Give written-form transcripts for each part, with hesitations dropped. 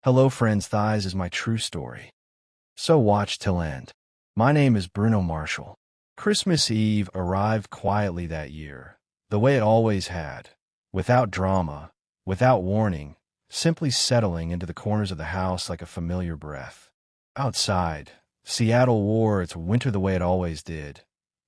Hello friends, thighs is my true story. So watch till end. My name is Bruno Marshal. Christmas Eve arrived quietly that year, the way it always had, without drama, without warning, simply settling into the corners of the house like a familiar breath. Outside, Seattle wore its winter the way it always did,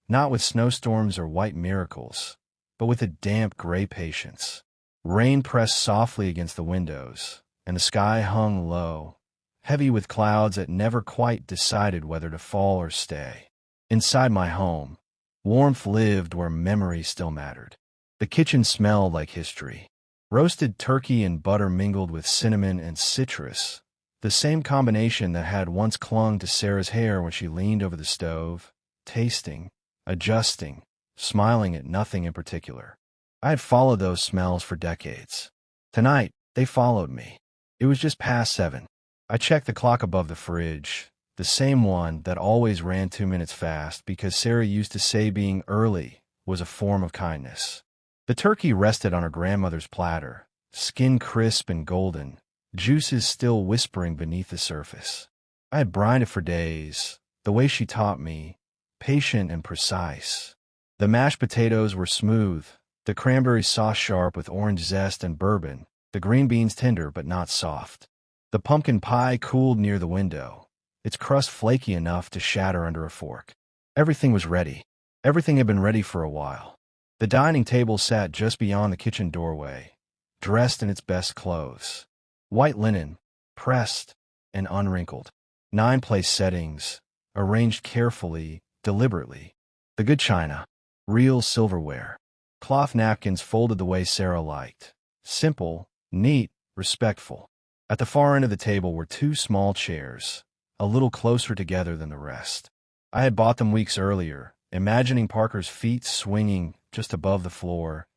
not with snowstorms or white miracles, but with a damp gray patience. Rain pressed softly against the windows, and the sky hung low, heavy with clouds that never quite decided whether to fall or stay. Inside my home, warmth lived where memory still mattered. The kitchen smelled like history. Roasted turkey and butter mingled with cinnamon and citrus, the same combination that had once clung to Sarah's hair when she leaned over the stove, tasting, adjusting, smiling at nothing in particular. I had followed those smells for decades. Tonight, they followed me. It was just past 7. I checked the clock above the fridge, the same one that always ran 2 minutes fast because Sarah used to say being early was a form of kindness. The turkey rested on her grandmother's platter, skin crisp and golden, juices still whispering beneath the surface. I had brined it for days, the way she taught me, patient and precise. The mashed potatoes were smooth, the cranberry sauce sharp with orange zest and bourbon, the green beans tender but not soft. The pumpkin pie cooled near the window, its crust flaky enough to shatter under a fork. Everything was ready. Everything had been ready for a while. The dining table sat just beyond the kitchen doorway, dressed in its best clothes. White linen, pressed and unwrinkled. 9 place settings, arranged carefully, deliberately. The good china, real silverware. Cloth napkins folded the way Sarah liked. Simple, neat, respectful. At the far end of the table were 2 small chairs, a little closer together than the rest. I had bought them weeks earlier, imagining Parker's feet swinging just above the floor,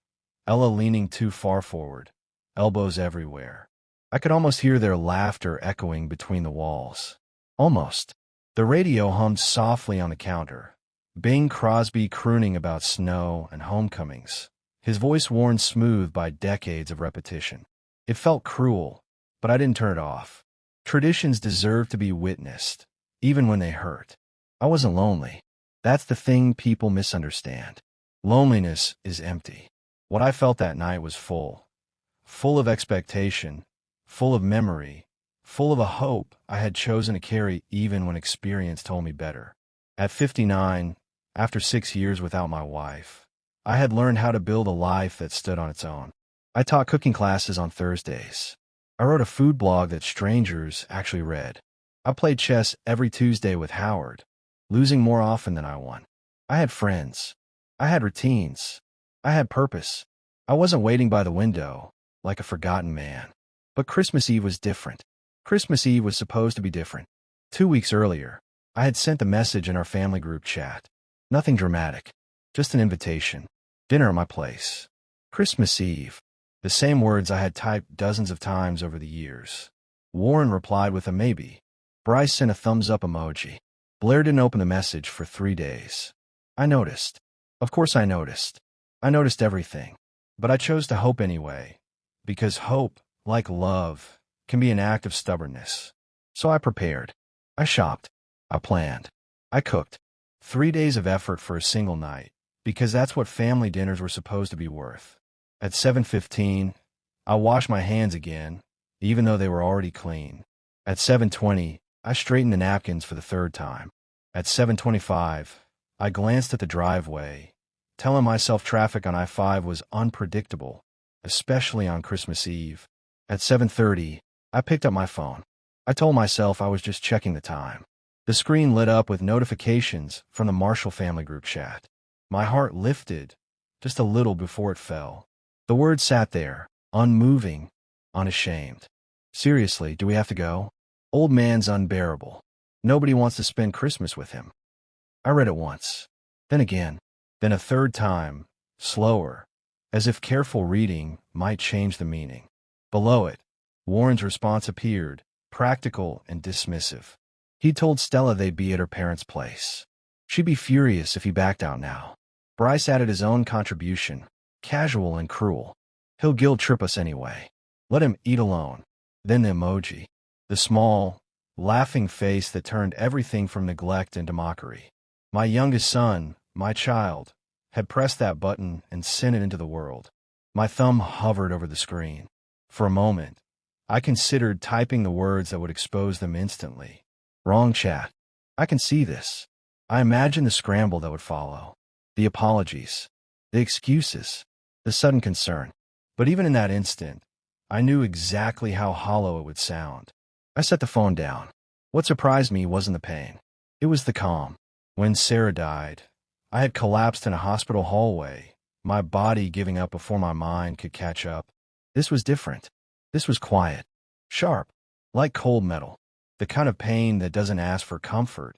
Ella leaning too far forward, elbows everywhere. I could almost hear their laughter echoing between the walls. Almost. The radio hummed softly on the counter, Bing Crosby crooning about snow and homecomings, his voice worn smooth by decades of repetition. It felt cruel, but I didn't turn it off. Traditions deserve to be witnessed, even when they hurt. I wasn't lonely. That's the thing people misunderstand. Loneliness is empty. What I felt that night was full. Full of expectation, full of memory, full of a hope I had chosen to carry even when experience told me better. At 59, after 6 years without my wife, I had learned how to build a life that stood on its own. I taught cooking classes on Thursdays. I wrote a food blog that strangers actually read. I played chess every Tuesday with Howard, losing more often than I won. I had friends. I had routines. I had purpose. I wasn't waiting by the window, like a forgotten man. But Christmas Eve was different. Christmas Eve was supposed to be different. 2 weeks earlier, I had sent the message in our family group chat. Nothing dramatic, just an invitation. Dinner at my place. Christmas Eve. The same words I had typed dozens of times over the years. Warren replied with a maybe. Bryce sent a thumbs-up emoji. Blair didn't open the message for 3 days. I noticed. Of course I noticed. I noticed everything. But I chose to hope anyway, because hope, like love, can be an act of stubbornness. So I prepared. I shopped. I planned. I cooked. 3 days of effort for a single night, because that's what family dinners were supposed to be worth. At 7:15, I washed my hands again, even though they were already clean. At 7:20, I straightened the napkins for the 3rd time. At 7:25, I glanced at the driveway, telling myself traffic on I-5 was unpredictable, especially on Christmas Eve. At 7:30, I picked up my phone. I told myself I was just checking the time. The screen lit up with notifications from the Marshall family group chat. My heart lifted just a little before it fell. The words sat there, unmoving, unashamed. Seriously, do we have to go? Old man's unbearable. Nobody wants to spend Christmas with him. I read it once, then again, then a 3rd time, slower, as if careful reading might change the meaning. Below it, Warren's response appeared, practical and dismissive. He told Stella they'd be at her parents' place. She'd be furious if he backed out now. Bryce added his own contribution, casual and cruel. He'll guilt trip us anyway. Let him eat alone. Then the emoji. The small, laughing face that turned everything from neglect into mockery. My youngest son, my child, had pressed that button and sent it into the world. My thumb hovered over the screen. For a moment, I considered typing the words that would expose them instantly. Wrong chat. I can see this. I imagined the scramble that would follow. The apologies. The excuses. The sudden concern. But even in that instant, I knew exactly how hollow it would sound. I set the phone down. What surprised me wasn't the pain. It was the calm. When Sarah died, I had collapsed in a hospital hallway, my body giving up before my mind could catch up. This was different. This was quiet. Sharp. Like cold metal. The kind of pain that doesn't ask for comfort.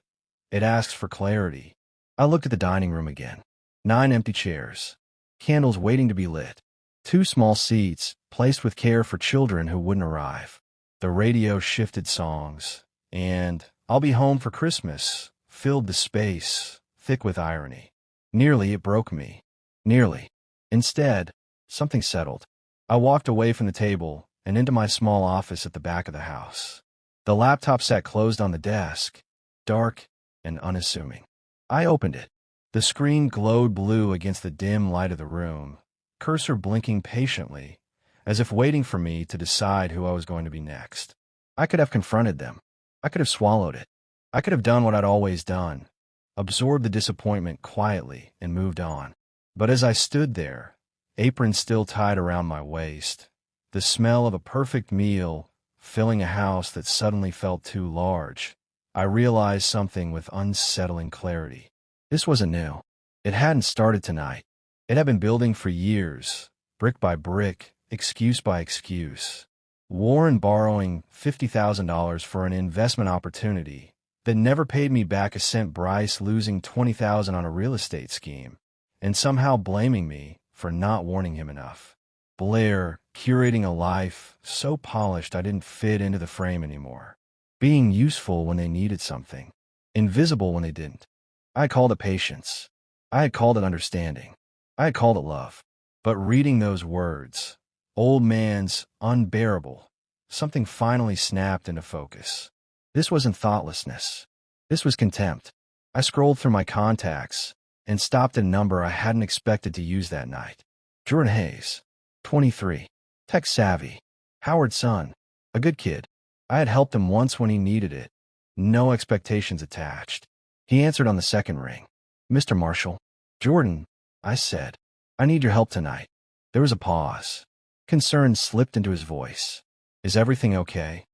It asks for clarity. I looked at the dining room again. 9 empty chairs. Candles waiting to be lit. 2 small seats, placed with care for children who wouldn't arrive. The radio shifted songs, and "I'll Be Home for Christmas" filled the space, thick with irony. Nearly it broke me. Nearly. Instead, something settled. I walked away from the table and into my small office at the back of the house. The laptop sat closed on the desk, dark and unassuming. I opened it. The screen glowed blue against the dim light of the room, cursor blinking patiently, as if waiting for me to decide who I was going to be next. I could have confronted them. I could have swallowed it. I could have done what I'd always done, absorbed the disappointment quietly and moved on. But as I stood there, apron still tied around my waist, the smell of a perfect meal filling a house that suddenly felt too large, I realized something with unsettling clarity. This wasn't new. It hadn't started tonight. It had been building for years, brick by brick, excuse by excuse. Warren borrowing $50,000 for an investment opportunity that never paid me back a cent, Bryce losing $20,000 on a real estate scheme, and somehow blaming me for not warning him enough. Blair curating a life so polished I didn't fit into the frame anymore. Being useful when they needed something, invisible when they didn't. I had called it patience. I had called it understanding. I had called it love. But reading those words, old man's unbearable, something finally snapped into focus. This wasn't thoughtlessness. This was contempt. I scrolled through my contacts and stopped at a number I hadn't expected to use that night. Jordan Hayes, 23, tech savvy, Howard's son, a good kid. I had helped him once when he needed it. No expectations attached. He answered on the second ring. Mr. Marshall. Jordan, I said, I need your help tonight. There was a pause. Concern slipped into his voice. Is everything okay?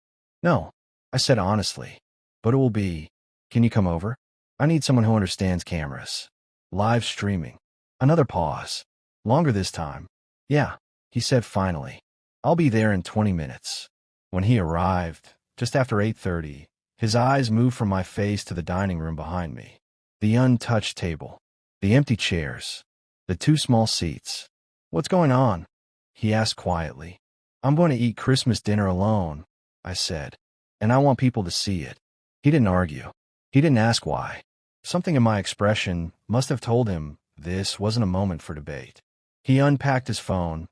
No, I said honestly. But it will be. Can you come over? I need someone who understands cameras. Live streaming. Another pause. Longer this time. Yeah, he said finally. I'll be there in 20 minutes. When he arrived, just after 8:30, his eyes moved from my face to the dining room behind me. The untouched table. The empty chairs. The 2 small seats. What's going on? He asked quietly. I'm going to eat Christmas dinner alone, I said, and I want people to see it. He didn't argue. He didn't ask why. Something in my expression must have told him this wasn't a moment for debate. He unpacked his phone,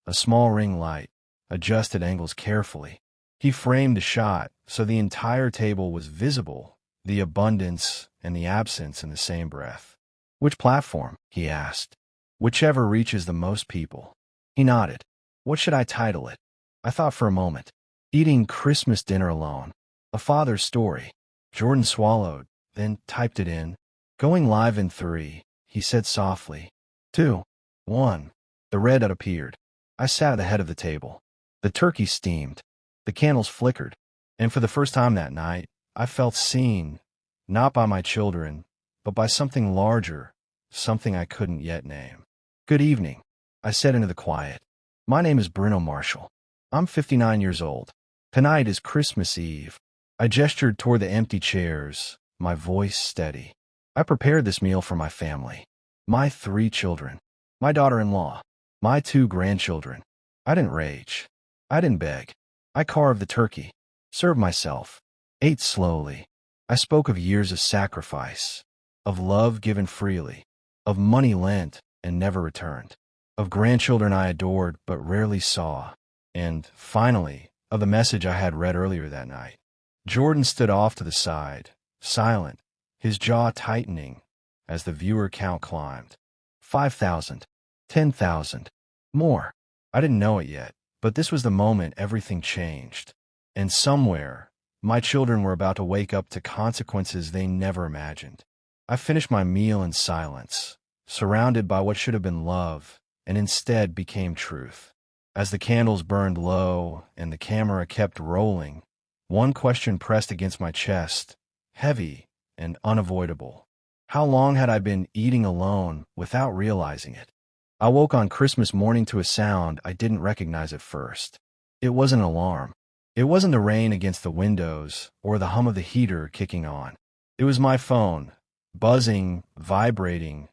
a small ring light, adjusted angles carefully. He framed the shot so the entire table was visible, the abundance and the absence in the same breath. Which platform? He asked. Whichever reaches the most people. He nodded. What should I title it? I thought for a moment. Eating Christmas dinner alone. A father's story. Jordan swallowed, then typed it in. Going live in 3, he said softly. 2, 1. The red had appeared. I sat at the head of the table. The turkey steamed. The candles flickered. And for the first time that night, I felt seen, not by my children, but by something larger, something I couldn't yet name. Good evening, I said into the quiet. My name is Bruno Marshal. I'm 59 years old. Tonight is Christmas Eve. I gestured toward the empty chairs, my voice steady. I prepared this meal for my family. My 3 children. My daughter-in-law. My 2 grandchildren. I didn't rage. I didn't beg. I carved the turkey. Served myself. Ate slowly. I spoke of years of sacrifice. Of love given freely. Of money lent and never returned. Of grandchildren I adored but rarely saw. And, finally, of the message I had read earlier that night. Jordan stood off to the side, silent, his jaw tightening as the viewer count climbed. 5,000, 10,000, more. I didn't know it yet, but this was the moment everything changed. And somewhere, my children were about to wake up to consequences they never imagined. I finished my meal in silence, surrounded by what should have been love, and instead became truth. As the candles burned low and the camera kept rolling, one question pressed against my chest, heavy and unavoidable. How long had I been eating alone without realizing it? I woke on Christmas morning to a sound I didn't recognize at first. It wasn't an alarm. It wasn't the rain against the windows or the hum of the heater kicking on. It was my phone, buzzing, vibrating,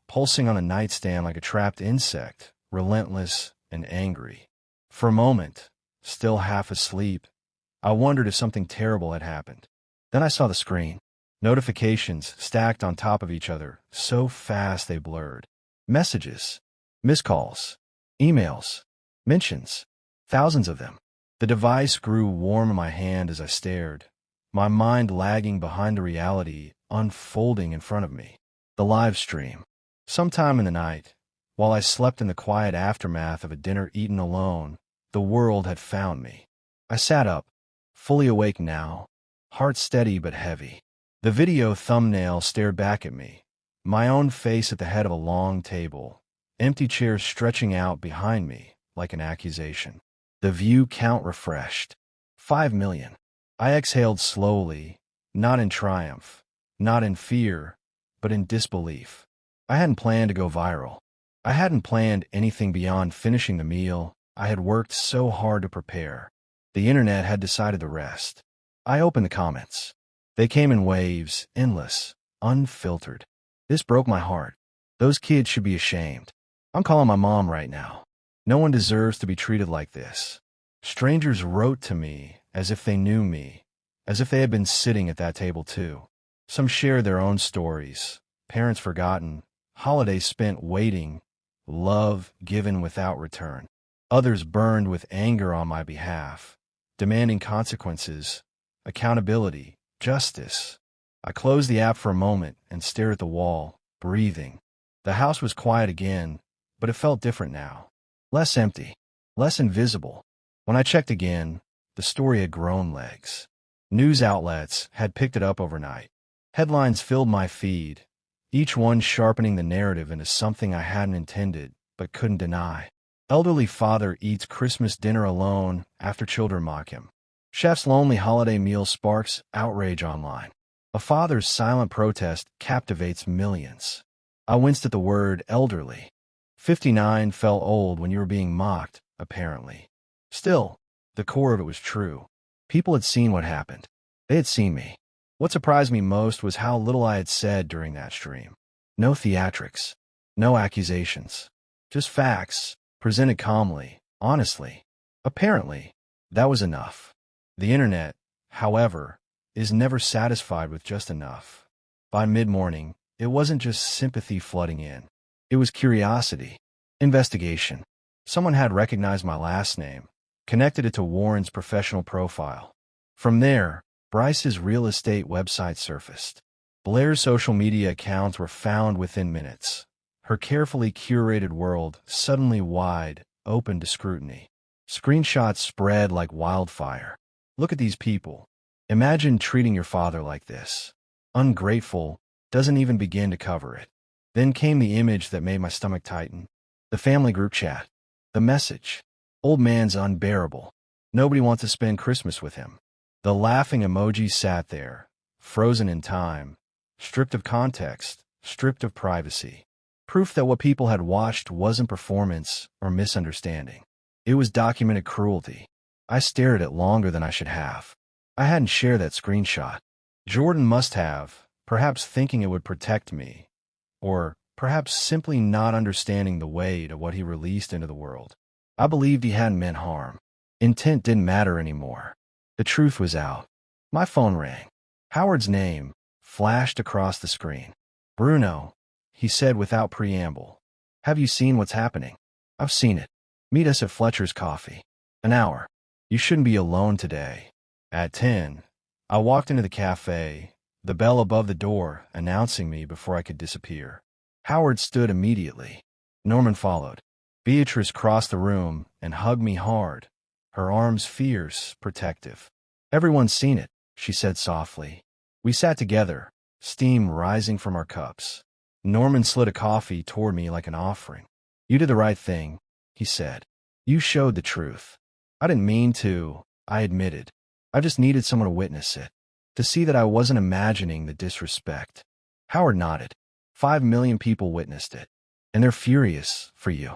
pulsing on a nightstand like a trapped insect, relentless and angry. For a moment, still half asleep, I wondered if something terrible had happened. Then I saw the screen. Notifications stacked on top of each other, so fast they blurred. Messages, missed calls, emails, mentions, thousands of them. The device grew warm in my hand as I stared, my mind lagging behind the reality unfolding in front of me. The live stream. Sometime in the night, while I slept in the quiet aftermath of a dinner eaten alone, the world had found me. I sat up, fully awake now, heart steady but heavy. The video thumbnail stared back at me, my own face at the head of a long table, empty chairs stretching out behind me like an accusation. The view count refreshed. 5 million. I exhaled slowly, not in triumph, not in fear, but in disbelief. I hadn't planned to go viral. I hadn't planned anything beyond finishing the meal I had worked so hard to prepare. The internet had decided the rest. I opened the comments. They came in waves, endless, unfiltered. This broke my heart. Those kids should be ashamed. I'm calling my mom right now. No one deserves to be treated like this. Strangers wrote to me as if they knew me, as if they had been sitting at that table too. Some shared their own stories, parents forgotten, holidays spent waiting, love given without return. Others burned with anger on my behalf, demanding consequences, accountability, justice. I closed the app for a moment and stared at the wall, breathing. The house was quiet again, but it felt different now. Less empty, less invisible. When I checked again, the story had grown legs. News outlets had picked it up overnight. Headlines filled my feed, each one sharpening the narrative into something I hadn't intended but couldn't deny. Elderly father eats Christmas dinner alone after children mock him. Chef's lonely holiday meal sparks outrage online. A father's silent protest captivates millions. I winced at the word elderly. 59 felt old when you were being mocked, apparently. Still, the core of it was true. People had seen what happened. They had seen me. What surprised me most was how little I had said during that stream. No theatrics. No accusations. Just facts, presented calmly, honestly. Apparently, that was enough. The internet, however, is never satisfied with just enough. By mid-morning, it wasn't just sympathy flooding in. It was curiosity, investigation. Someone had recognized my last name, connected it to Warren's professional profile. From there, Bryce's real estate website surfaced. Blair's social media accounts were found within minutes. Her carefully curated world suddenly wide, open to scrutiny. Screenshots spread like wildfire. Look at these people. Imagine treating your father like this. Ungrateful, doesn't even begin to cover it. Then came the image that made my stomach tighten. The family group chat. The message. Old man's unbearable. Nobody wants to spend Christmas with him. The laughing emoji sat there, frozen in time, stripped of context, stripped of privacy. Proof that what people had watched wasn't performance or misunderstanding. It was documented cruelty. I stared at it longer than I should have. I hadn't shared that screenshot. Jordan must have, perhaps thinking it would protect me, or perhaps simply not understanding the weight of what he released into the world. I believed he hadn't meant harm. Intent didn't matter anymore. The truth was out. My phone rang. Howard's name flashed across the screen. "Bruno," he said without preamble. "Have you seen what's happening?" "I've seen it. Meet us at Fletcher's Coffee." "An hour." You shouldn't be alone today. At 10, I walked into the cafe, the bell above the door announcing me before I could disappear. Howard stood immediately. Norman followed. Beatrice crossed the room and hugged me hard, her arms fierce, protective. Everyone's seen it, she said softly. We sat together, steam rising from our cups. Norman slid a coffee toward me like an offering. You did the right thing, he said. You showed the truth. I didn't mean to, I admitted. I just needed someone to witness it, to see that I wasn't imagining the disrespect. Howard nodded. 5 million people witnessed it, and they're furious for you.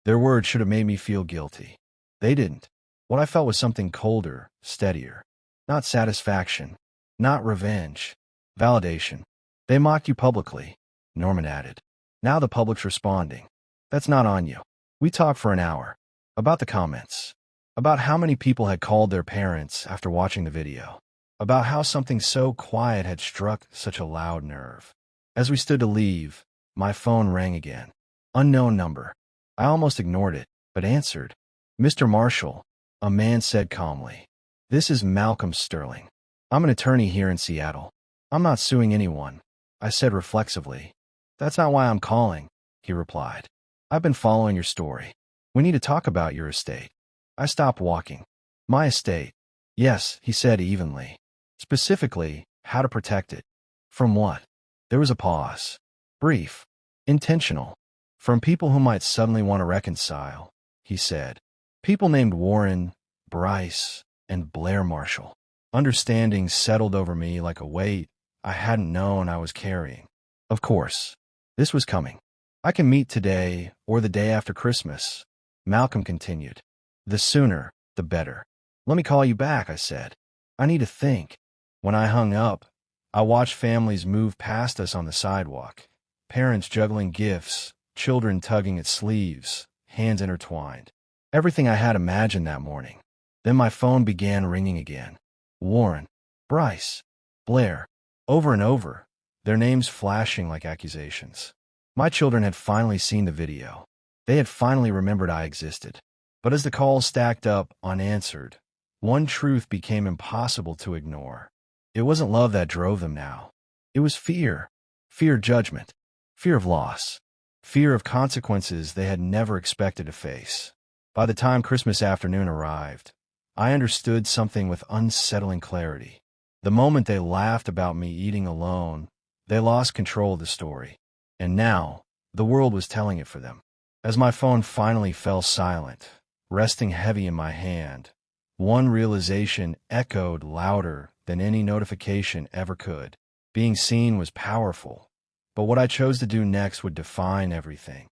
Their words should have made me feel guilty. They didn't. What I felt was something colder, steadier. Not satisfaction, not revenge. Validation. They mocked you publicly, Norman added. Now the public's responding. That's not on you. We talked for an hour. About the comments. About how many people had called their parents after watching the video. About how something so quiet had struck such a loud nerve. As we stood to leave, my phone rang again. Unknown number. I almost ignored it, but answered. Mr. Marshall, a man said calmly. This is Malcolm Sterling. I'm an attorney here in Seattle. I'm not suing anyone, I said reflexively. That's not why I'm calling, he replied. I've been following your story. We need to talk about your estate. I stopped walking. My estate. Yes, he said evenly. Specifically, how to protect it. From what? There was a pause. Brief. Intentional. From people who might suddenly want to reconcile, he said. People named Warren, Bryce, and Blair Marshall. Understanding settled over me like a weight I hadn't known I was carrying. Of course, this was coming. I can meet today or the day after Christmas, Malcolm continued. The sooner, the better. Let me call you back, I said. I need to think. When I hung up, I watched families move past us on the sidewalk. Parents juggling gifts, children tugging at sleeves, hands intertwined. Everything I had imagined that morning. Then my phone began ringing again. Warren, Bryce, Blair. Over and over, their names flashing like accusations. My children had finally seen the video. They had finally remembered I existed. But as the calls stacked up unanswered, one truth became impossible to ignore. It wasn't love that drove them now. It was fear. Fear of judgment. Fear of loss. Fear of consequences they had never expected to face. By the time Christmas afternoon arrived, I understood something with unsettling clarity. The moment they laughed about me eating alone, they lost control of the story. And now, the world was telling it for them. As my phone finally fell silent, resting heavy in my hand, one realization echoed louder than any notification ever could. Being seen was powerful, but what I chose to do next would define everything.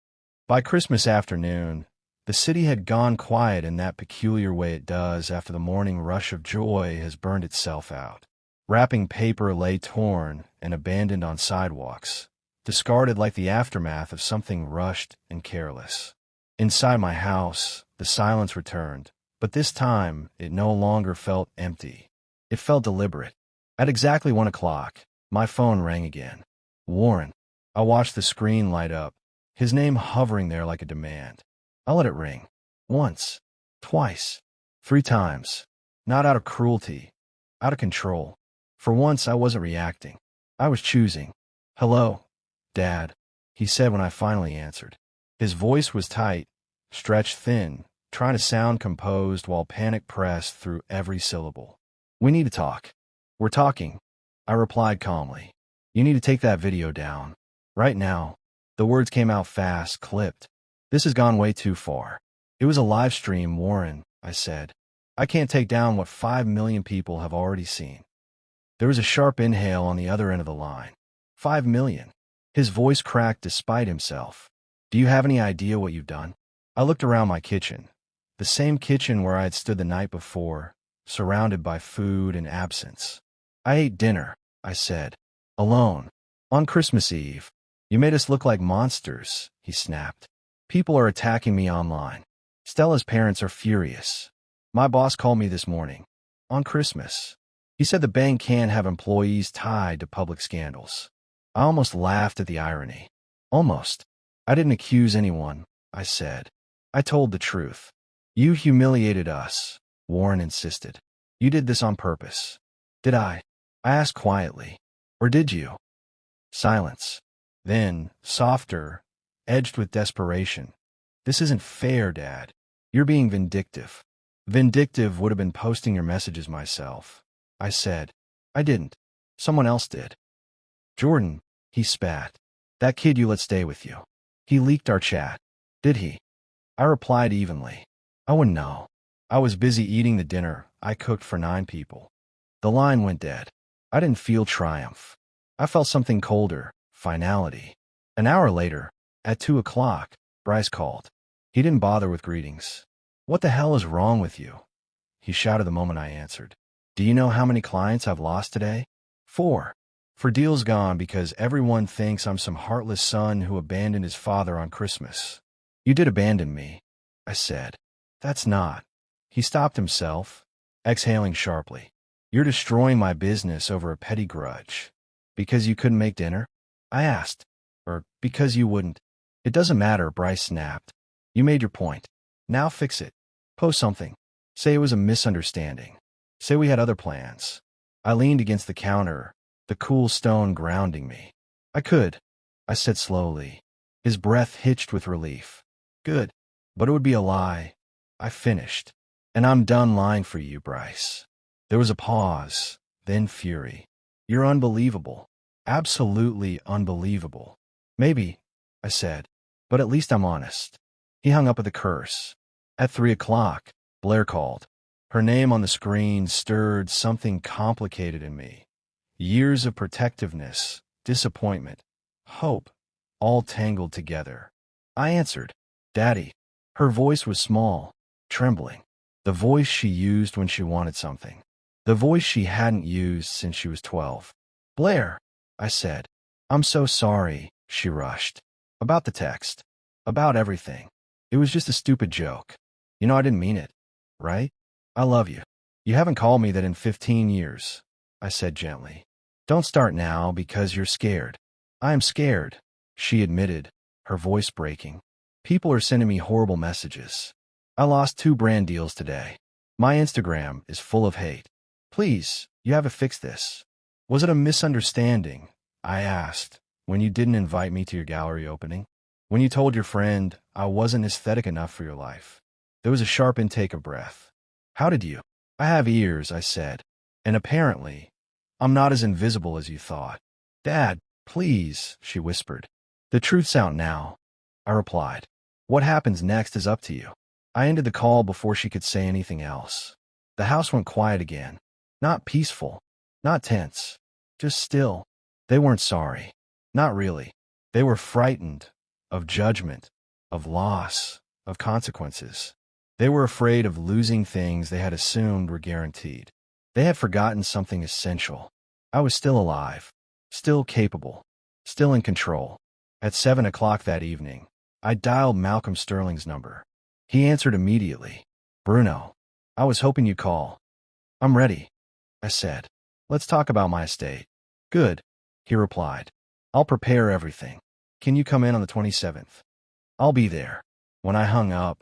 By Christmas afternoon, the city had gone quiet in that peculiar way it does after the morning rush of joy has burned itself out. Wrapping paper lay torn and abandoned on sidewalks, discarded like the aftermath of something rushed and careless. Inside my house, the silence returned, but this time it no longer felt empty. It felt deliberate. At exactly 1 o'clock, my phone rang again. Warren. I watched the screen light up, his name hovering there like a demand. I let it ring. Once. Twice. 3 times. Not out of cruelty. Out of control. For once, I wasn't reacting. I was choosing. Hello, Dad, he said when I finally answered. His voice was tight, stretched thin, trying to sound composed while panic pressed through every syllable. We need to talk. We're talking, I replied calmly. You need to take that video down. Right now. The words came out fast, clipped. This has gone way too far. It was a live stream, Warren, I said. I can't take down what 5 million people have already seen. There was a sharp inhale on the other end of the line. 5 million. His voice cracked despite himself. Do you have any idea what you've done? I looked around my kitchen. The same kitchen where I had stood the night before, surrounded by food and absence. I ate dinner, I said. Alone. On Christmas Eve. You made us look like monsters, he snapped. People are attacking me online. Stella's parents are furious. My boss called me this morning. On Christmas. He said the bank can't have employees tied to public scandals. I almost laughed at the irony. Almost. I didn't accuse anyone, I said. I told the truth. You humiliated us. Warren insisted. You did this on purpose. Did I? I asked quietly. Or did you? Silence. Then, softer, edged with desperation. This isn't fair, Dad. You're being vindictive. Vindictive would have been posting your messages myself. I said. I didn't. Someone else did. Jordan, he spat. That kid you let stay with you. He leaked our chat. Did he? I replied evenly. I wouldn't know. I was busy eating the dinner I cooked for 9 people. The line went dead. I didn't feel triumph. I felt something colder, finality. An hour later, at 2 o'clock, Bryce called. He didn't bother with greetings. What the hell is wrong with you? He shouted the moment I answered. Do you know how many clients I've lost today? 4. For deals gone because everyone thinks I'm some heartless son who abandoned his father on Christmas. You did abandon me, I said. That's not. He stopped himself, exhaling sharply. You're destroying my business over a petty grudge. Because you couldn't make dinner? I asked. Or because you wouldn't. It doesn't matter, Bryce snapped. You made your point. Now fix it. Post something. Say it was a misunderstanding. Say we had other plans. I leaned against the counter, the cool stone grounding me. I could, I said slowly. His breath hitched with relief. Good. But it would be a lie. I finished. And I'm done lying for you, Bryce. There was a pause, then fury. You're unbelievable. Absolutely unbelievable. Maybe, I said, but at least I'm honest. He hung up with a curse. At 3 o'clock, Blair called. Her name on the screen stirred something complicated in me. Years of protectiveness, disappointment, hope, all tangled together. I answered, Daddy. Her voice was small, trembling. The voice she used when she wanted something. The voice she hadn't used since she was 12. Blair, I said. I'm so sorry, she rushed. About the text. About everything. It was just a stupid joke. You know I didn't mean it, right? I love you. You haven't called me that in 15 years, I said gently. Don't start now because you're scared. I am scared, she admitted, her voice breaking. People are sending me horrible messages. I lost 2 brand deals today. My Instagram is full of hate. Please, you have to fix this. Was it a misunderstanding, I asked, when you didn't invite me to your gallery opening? When you told your friend I wasn't aesthetic enough for your life? There was a sharp intake of breath. How did you? I have ears, I said. And apparently, I'm not as invisible as you thought. Dad, please, she whispered. The truth's out now, I replied. What happens next is up to you. I ended the call before she could say anything else. The house went quiet again. Not peaceful, not tense, just still. They weren't sorry. Not really. They were frightened of judgment, of loss, of consequences. They were afraid of losing things they had assumed were guaranteed. They had forgotten something essential. I was still alive, still capable, still in control. At 7 o'clock that evening, I dialed Malcolm Sterling's number. He answered immediately. Bruno, I was hoping you'd call. I'm ready, I said. Let's talk about my estate. Good, he replied. I'll prepare everything. Can you come in on the 27th? I'll be there. When I hung up,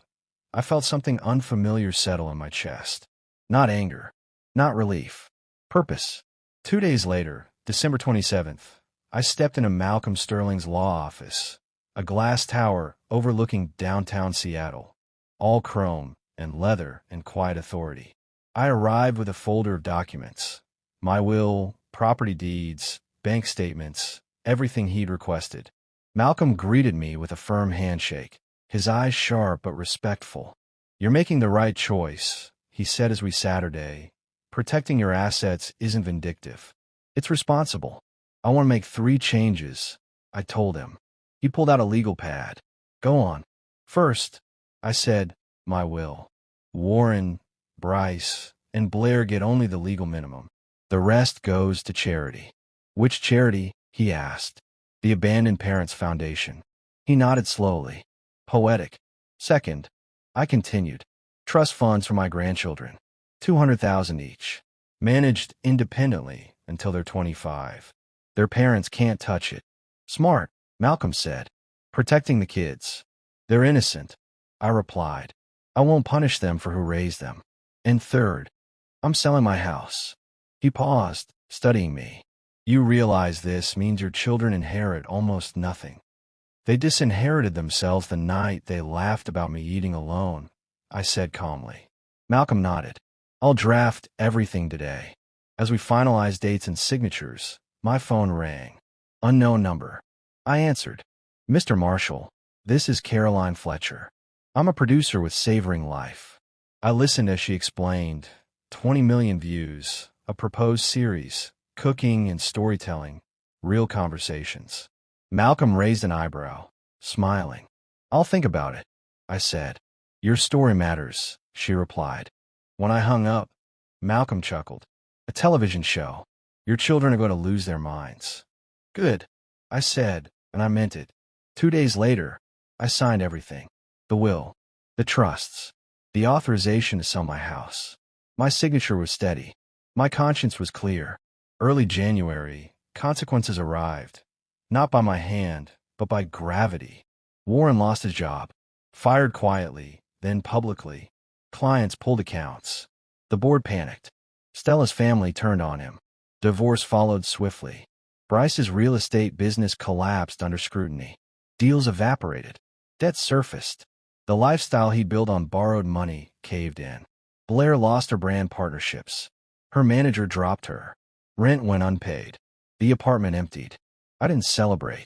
I felt something unfamiliar settle in my chest. Not anger, not relief, purpose. 2 days later, December 27th, I stepped into Malcolm Sterling's law office, a glass tower overlooking downtown Seattle, all chrome and leather and quiet authority. I arrived with a folder of documents, my will, property deeds, bank statements, everything he'd requested. Malcolm greeted me with a firm handshake, his eyes sharp but respectful. You're making the right choice, he said as we Saturday. Protecting your assets isn't vindictive. It's responsible. I want to make 3 changes, I told him. He pulled out a legal pad. Go on. First, I said, my will. Warren, Bryce, and Blair get only the legal minimum. The rest goes to charity. Which charity? He asked. The Abandoned Parents Foundation. He nodded slowly. Poetic. Second, I continued. Trust funds for my grandchildren. $200,000 each. Managed independently until they're 25. Their parents can't touch it. Smart, Malcolm said. Protecting the kids. They're innocent, I replied. I won't punish them for who raised them. And third, I'm selling my house. He paused, studying me. You realize this means your children inherit almost nothing. They disinherited themselves the night they laughed about me eating alone, I said calmly. Malcolm nodded. I'll draft everything today. As we finalized dates and signatures, my phone rang. Unknown number. I answered. Mr. Marshall, this is Caroline Fletcher. I'm a producer with Savoring Life. I listened as she explained. 20 million views, a proposed series, cooking and storytelling, real conversations. Malcolm raised an eyebrow, smiling. I'll think about it, I said. Your story matters, she replied. When I hung up, Malcolm chuckled. A television show. Your children are going to lose their minds. Good, I said, and I meant it. 2 days later, I signed everything. The will, the trusts, the authorization to sell my house. My signature was steady. My conscience was clear. Early January, consequences arrived. Not by my hand, but by gravity. Warren lost his job. Fired quietly, then publicly. Clients pulled accounts. The board panicked. Stella's family turned on him. Divorce followed swiftly. Bryce's real estate business collapsed under scrutiny. Deals evaporated. Debt surfaced. The lifestyle he'd built on borrowed money caved in. Blair lost her brand partnerships. Her manager dropped her. Rent went unpaid. The apartment emptied. I didn't celebrate.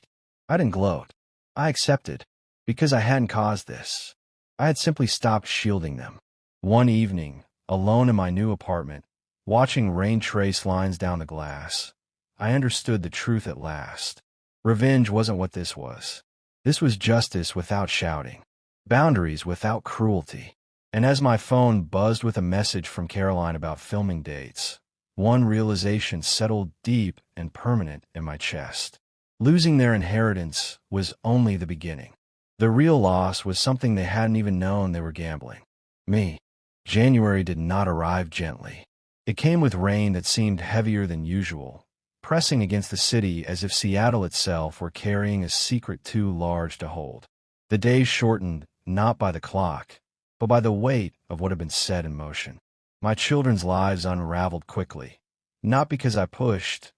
I didn't gloat. I accepted. Because I hadn't caused this. I had simply stopped shielding them. One evening, alone in my new apartment, watching rain trace lines down the glass, I understood the truth at last. Revenge wasn't what this was. This was justice without shouting. Boundaries without cruelty. And as my phone buzzed with a message from Caroline about filming dates, one realization settled deep and permanent in my chest. Losing their inheritance was only the beginning. The real loss was something they hadn't even known they were gambling. Me. January did not arrive gently. It came with rain that seemed heavier than usual, pressing against the city as if Seattle itself were carrying a secret too large to hold. The days shortened, not by the clock, but by the weight of what had been set in motion. My children's lives unraveled quickly, not because I pushed,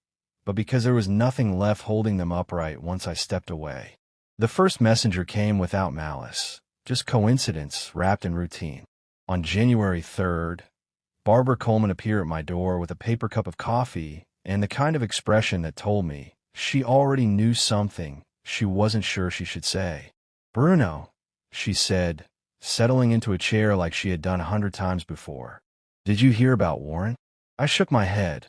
but because there was nothing left holding them upright once I stepped away. The first messenger came without malice, just coincidence wrapped in routine. On January 3rd, Barbara Coleman appeared at my door with a paper cup of coffee and the kind of expression that told me she already knew something she wasn't sure she should say. Bruno, she said, settling into a chair like she had done 100 times before. Did you hear about Warren? I shook my head,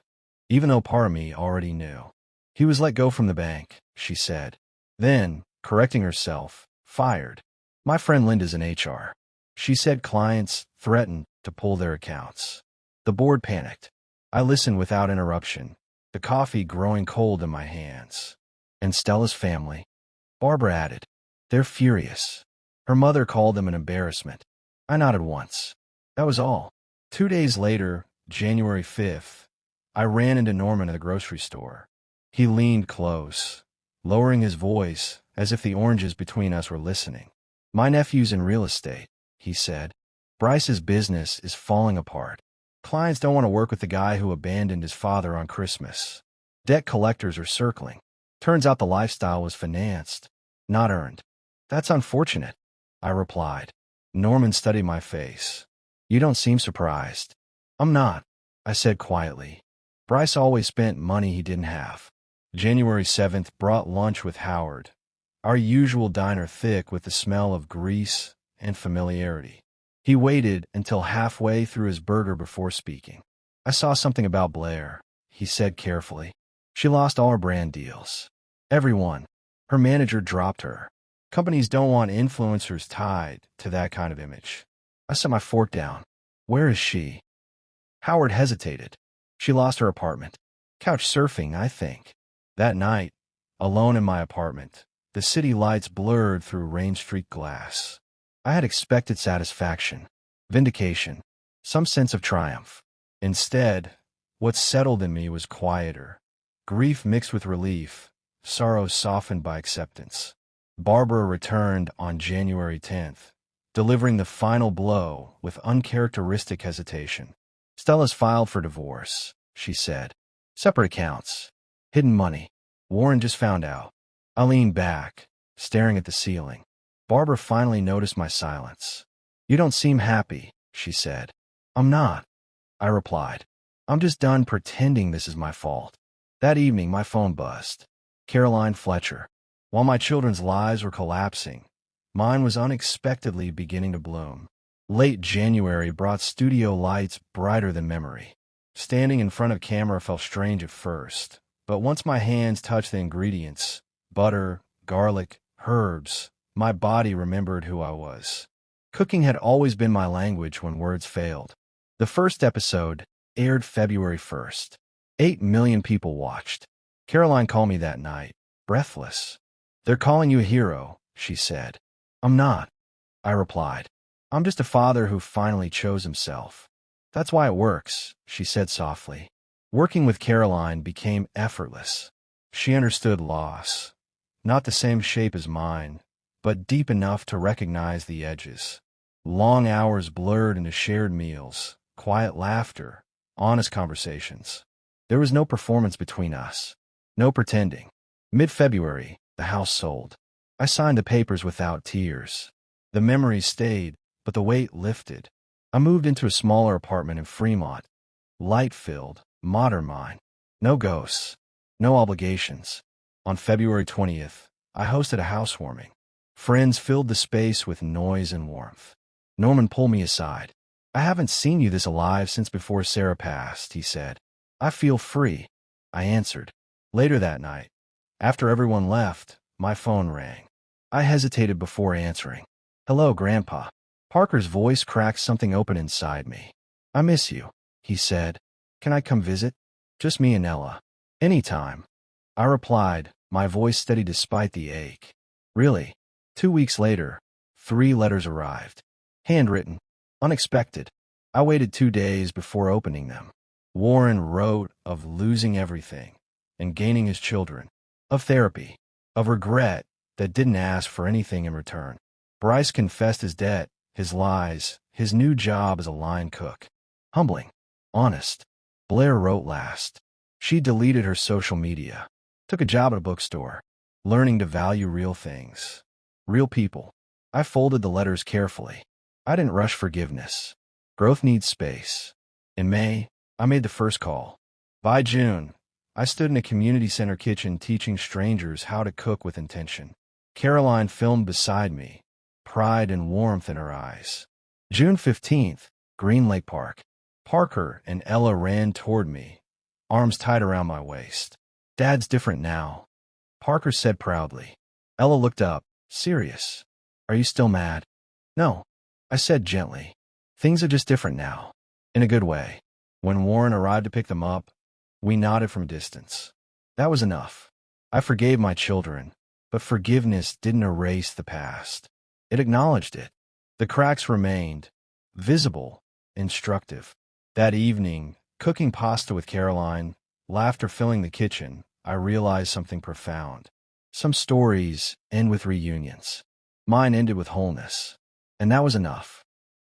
even though part of me already knew. He was let go from the bank, she said. Then, correcting herself, fired. My friend Linda's in HR. She said clients threatened to pull their accounts. The board panicked. I listened without interruption, the coffee growing cold in my hands. And Stella's family, Barbara added. They're furious. Her mother called them an embarrassment. I nodded once. That was all. 2 days later, January 5th, I ran into Norman at the grocery store. He leaned close, lowering his voice as if the oranges between us were listening. My nephew's in real estate, he said. Bryce's business is falling apart. Clients don't want to work with the guy who abandoned his father on Christmas. Debt collectors are circling. Turns out the lifestyle was financed, not earned. That's unfortunate, I replied. Norman studied my face. You don't seem surprised. I'm not, I said quietly. Bryce always spent money he didn't have. January 7th brought lunch with Howard, our usual diner thick with the smell of grease and familiarity. He waited until halfway through his burger before speaking. I saw something about Blair, he said carefully. She lost all her brand deals. Everyone. Her manager dropped her. Companies don't want influencers tied to that kind of image. I set my fork down. Where is she? Howard hesitated. She lost her apartment. Couch surfing, I think. That night, alone in my apartment, the city lights blurred through rain-streaked glass. I had expected satisfaction, vindication, some sense of triumph. Instead, what settled in me was quieter. Grief mixed with relief, sorrow softened by acceptance. Barbara returned on January 10th, delivering the final blow with uncharacteristic hesitation. Stella's filed for divorce, she said. Separate accounts. Hidden money. Warren just found out. I leaned back, staring at the ceiling. Barbara finally noticed my silence. You don't seem happy, she said. I'm not, I replied. I'm just done pretending this is my fault. That evening, my phone buzzed. Caroline Fletcher. While my children's lives were collapsing, mine was unexpectedly beginning to bloom. Late January brought studio lights brighter than memory. Standing in front of camera felt strange at first, but once my hands touched the ingredients, butter, garlic, herbs, my body remembered who I was. Cooking had always been my language when words failed. The first episode aired February 1st. 8 million people watched. Caroline called me that night, breathless. They're calling you a hero, she said. I'm not, I replied. I'm just a father who finally chose himself. That's why it works, she said softly. Working with Caroline became effortless. She understood loss. Not the same shape as mine, but deep enough to recognize the edges. Long hours blurred into shared meals, quiet laughter, honest conversations. There was no performance between us. No pretending. Mid-February, the house sold. I signed the papers without tears. The memories stayed, but the weight lifted. I moved into a smaller apartment in Fremont. Light-filled, modern mine. No ghosts. No obligations. On February 20th, I hosted a housewarming. Friends filled the space with noise and warmth. Norman pulled me aside. I haven't seen you this alive since before Sarah passed, he said. I feel free, I answered. Later that night, after everyone left, my phone rang. I hesitated before answering. Hello, Grandpa. Parker's voice cracked something open inside me. I miss you, he said. Can I come visit? Just me and Ella. Anytime. I replied, my voice steady despite the ache. Really? 2 weeks later, 3 letters arrived. Handwritten. Unexpected. I waited 2 days before opening them. Warren wrote of losing everything and gaining his children, of therapy, of regret that didn't ask for anything in return. Bryce confessed his debt, his lies, his new job as a line cook. Humbling. Honest. Blair wrote last. She deleted her social media. Took a job at a bookstore. Learning to value real things. Real people. I folded the letters carefully. I didn't rush forgiveness. Growth needs space. In May, I made the first call. By June, I stood in a community center kitchen teaching strangers how to cook with intention. Caroline filmed beside me, pride and warmth in her eyes. June 15th, Green Lake Park. Parker and Ella ran toward me, arms tight around my waist. Dad's different now, Parker said proudly. Ella looked up, serious. Are you still mad? No, I said gently. Things are just different now, in a good way. When Warren arrived to pick them up, we nodded from a distance. That was enough. I forgave my children, but forgiveness didn't erase the past. It acknowledged it. The cracks remained, visible, instructive. That evening, cooking pasta with Caroline, laughter filling the kitchen, I realized something profound. Some stories end with reunions. Mine ended with wholeness. And that was enough.